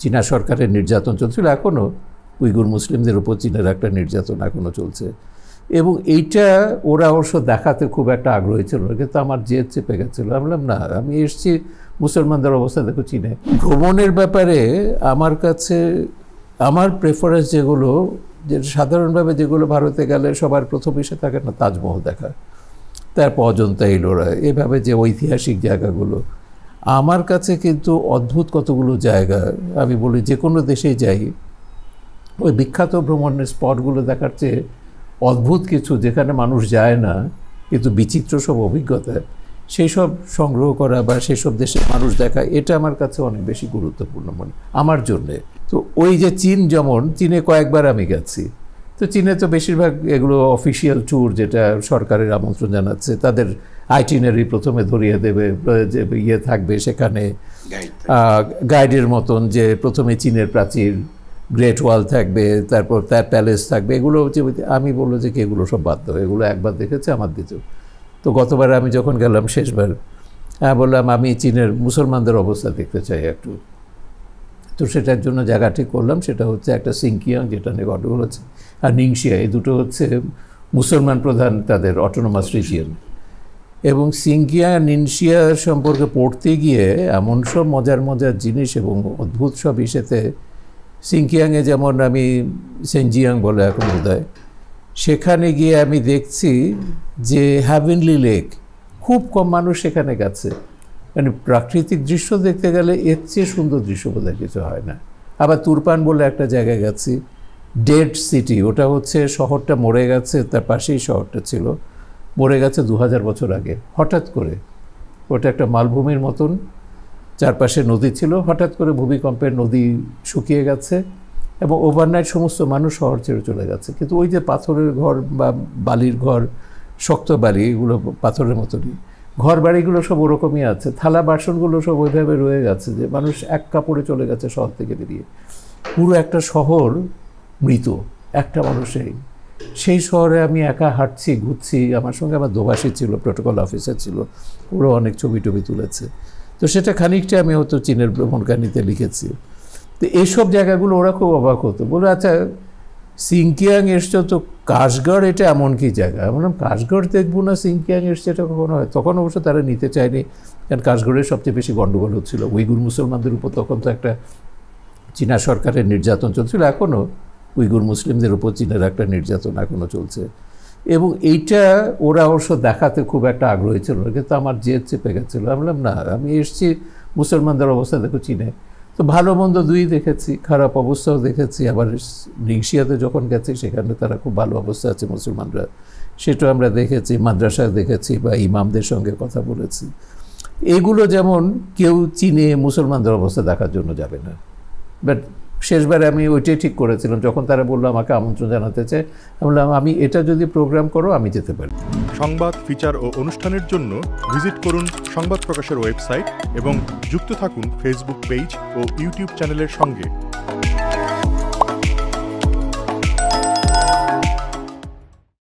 চীনা সরকারের নির্যাতন চলছিল, এখনও উইগুর মুসলিমদের উপর চীনের একটা নির্যাতন এখনও চলছে। এবং এইটা ওরা অবশ্য দেখাতে খুব একটা আগ্রহী ছিল না, কিন্তু আমার জেদ চেপে গেছিলো। আমি বললাম না, আমি এসেছি মুসলমানদের অবস্থা দেখো চীনে। ভ্রমণের ব্যাপারে আমার কাছে আমার প্রেফারেন্স যেগুলো, যে সাধারণভাবে যেগুলো ভারতে গেলে সবার প্রথম এসে থাকে না, তাজমহল দেখা, তারপর অজন্তা ইলোরা, এভাবে যে ঐতিহাসিক জায়গাগুলো। আমার কাছে কিন্তু অদ্ভুত কতগুলো জায়গা, আমি বলি যে কোনো দেশেই যাই, ওই বিখ্যাত ভ্রমণের স্পটগুলো দেখার চেয়ে অদ্ভুত কিছু যেখানে মানুষ যায় না কিন্তু বিচিত্র সব অভিজ্ঞতা, সেই সব সংগ্রহ করা বা সেই সব দেশের মানুষ দেখা, এটা আমার কাছে অনেক বেশি গুরুত্বপূর্ণ মনে আমার জন্যে। তো ওই যে চীন, যেমন চীনে কয়েকবার আমি গেছি, তো চীনে তো বেশিরভাগ এগুলো অফিসিয়াল ট্যুর, যেটা সরকারের আমন্ত্রণ জানাচ্ছে, তাদের আইটিনারি প্রথমে ধরিয়ে দেবে, যে ইয়ে থাকবে সেখানে গাইডের মতন, যে প্রথমে চীনের প্রাচীর, গ্রেট ওয়াল থাকবে, তারপর তার প্যালেস থাকবে, এগুলো হচ্ছে। আমি বললো যে কি এগুলো সব বাদ দাও, এগুলো একবার দেখেছে আমার দ্বিতীয়। তো গতবার আমি যখন গেলাম শেষবার, বললাম আমি চীনের মুসলমানদের অবস্থা দেখতে চাই একটু। তো সেটার জন্য জায়গা ঠিক করলাম, সেটা হচ্ছে একটা সিংকিয়াং, যেটা নিয়ে গন্ডগোল হচ্ছে, আর নিংশিয়া, এই দুটো হচ্ছে মুসলমান প্রধান তাদের অটোনোমাস রিজিয়ন। এবং সিংকিয়া নিংশিয়া সম্পর্কে পড়তে গিয়ে এমন সব মজার মজার জিনিস এবং অদ্ভুত সব ইসেতে, সিংকিয়াংয়ে যেমন আমি সেনজিয়াং বলে এখন বোধহয়, সেখানে গিয়ে আমি দেখছি যে হ্যাভেনলি লেক, খুব কম মানুষ সেখানে গেছে। মানে প্রাকৃতিক দৃশ্য দেখতে গেলে এর চেয়ে সুন্দর দৃশ্য বোধহয় কিছু হয় না। আবার তুরপান বলে একটা জায়গায় গেছি, ডেড সিটি, ওটা হচ্ছে শহরটা মরে গেছে, তার পাশেই শহরটা ছিল, মরে গেছে 2000 বছর আগে হঠাৎ করে। ওটা একটা মালভূমির মতন, চারপাশে নদী ছিল, হঠাৎ করে ভূমিকম্পের নদী শুকিয়ে গেছে এবং ওভারনাইট সমস্ত মানুষ শহর ছেড়ে চলে গেছে। কিন্তু ওই যে পাথরের ঘর বা বালির ঘর, শক্ত বালি, এগুলো পাথরের মতনই ঘর বাড়িগুলো সব ওরকমই আছে, থালা বাসনগুলো সব ওইভাবে রয়ে গেছে, যে মানুষ এক কাপড়ে চলে গেছে শহর থেকে বেরিয়ে। পুরো একটা শহর মৃত, একটা মানুষেই। সেই শহরে আমি একা হাঁটছি, ঘুরছি, আমার সঙ্গে আমার দোভাষী ছিল, প্রোটোকল অফিসার ছিল, ওরা অনেক ছবি টবি তুলেছে। তো সেটা খানিকটা আমি হয়তো চীনের ভ্রমণকাহিনীতে লিখেছি। তো এইসব জায়গাগুলো ওরা খুব অবাক হতো, বলে আচ্ছা সিংকিয়াং এসছে তো কাশগড়, এটা এমন কি জায়গা? আমি বললাম কাশগড় দেখবো না, সিংকিয়াং এসছে, এটা কখনো হয়? তখন অবশ্য তারা নিতে চায়নি, কারণ কাশগড়ের সবচেয়ে বেশি গণ্ডগোল হচ্ছিল উইগুর মুসলমানদের উপর। তখন তো একটা চীনা সরকারের নির্যাতন চলছিল, এখনও উইগুর মুসলিমদের উপর চীনের একটা নির্যাতন এখনও চলছে। এবং এইটা ওরা অবশ্য দেখাতে খুব একটা আগ্রহী ছিল না, কিন্তু আমার জেদ চেপে গেছিলো। আমি বললাম না, আমি এসেছি মুসলমানদের অবস্থা দেখো চীনে। তো ভালো মন্দ দুই দেখেছি, খারাপ অবস্থাও দেখেছি। আবার নিংশিয়াতে যখন গেছি সেখানে তারা খুব ভালো অবস্থা আছে মুসলমানরা, সেটাও আমরা দেখেছি, মাদ্রাসা দেখেছি বা ইমামদের সঙ্গে কথা বলেছি। এগুলো যেমন কেউ চীনে মুসলমানদের অবস্থা দেখার জন্য যাবে না। বাট শেষবারে আমি ওইটাই ঠিক করেছিলাম, যখন তারা বললো আমাকে আমন্ত্রণ জানাতে চায়, আমি বললাম আমি এটা যদি প্রোগ্রাম করো আমি যেতে পারি। সংবাদ, ফিচার ও অনুষ্ঠানের জন্য ভিজিট করুন সংবাদ প্রকাশের ওয়েবসাইট এবং যুক্ত থাকুন ফেসবুক পেজ ও ইউটিউব চ্যানেলের সঙ্গে।